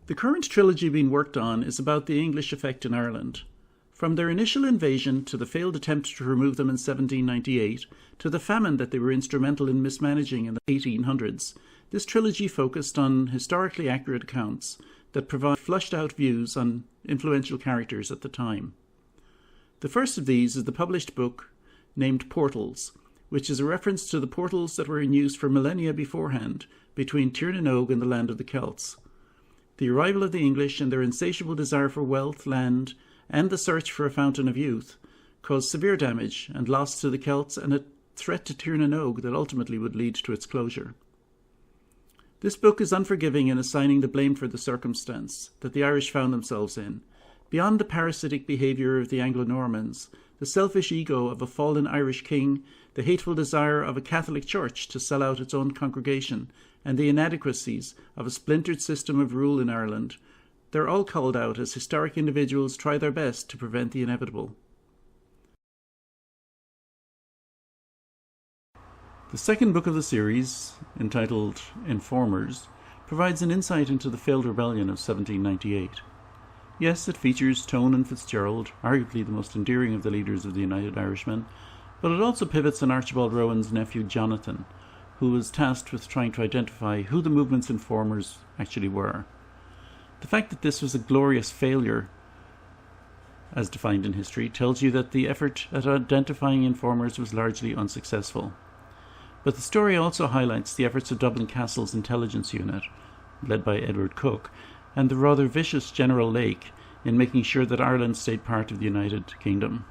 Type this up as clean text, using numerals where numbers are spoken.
The current trilogy being worked on is about the English effect in Ireland. From their initial invasion to the failed attempt to remove them in 1798 to the famine that they were instrumental in mismanaging in the 1800s, this trilogy focused on historically accurate accounts that provide flushed-out views on influential characters at the time. The first of these is the published book named Portals, which is a reference to the portals that were in use for millennia beforehand between Tirnanog and the land of the Celts. The arrival of the English and their insatiable desire for wealth, land, and the search for a fountain of youth caused severe damage and loss to the Celts and a threat to Tirnanog that ultimately would lead to its closure. This book is unforgiving in assigning the blame for the circumstance that the Irish found themselves in. Beyond the parasitic behaviour of the Anglo-Normans, the selfish ego of a fallen Irish king, the hateful desire of a Catholic Church to sell out its own congregation, and the inadequacies of a splintered system of rule in Ireland, they're all called out as historic individuals try their best to prevent the inevitable. The second book of the series, entitled Informers, provides an insight into the failed rebellion of 1798. Yes, it features Tone and Fitzgerald, arguably the most endearing of the leaders of the United Irishmen, but it also pivots on Archibald Rowan's nephew Jonathan, who was tasked with trying to identify who the movement's informers actually were. The fact that this was a glorious failure, as defined in history, tells you that the effort at identifying informers was largely unsuccessful. But the story also highlights the efforts of Dublin Castle's intelligence unit, led by Edward Cook, and the rather vicious General Lake in making sure that Ireland stayed part of the United Kingdom.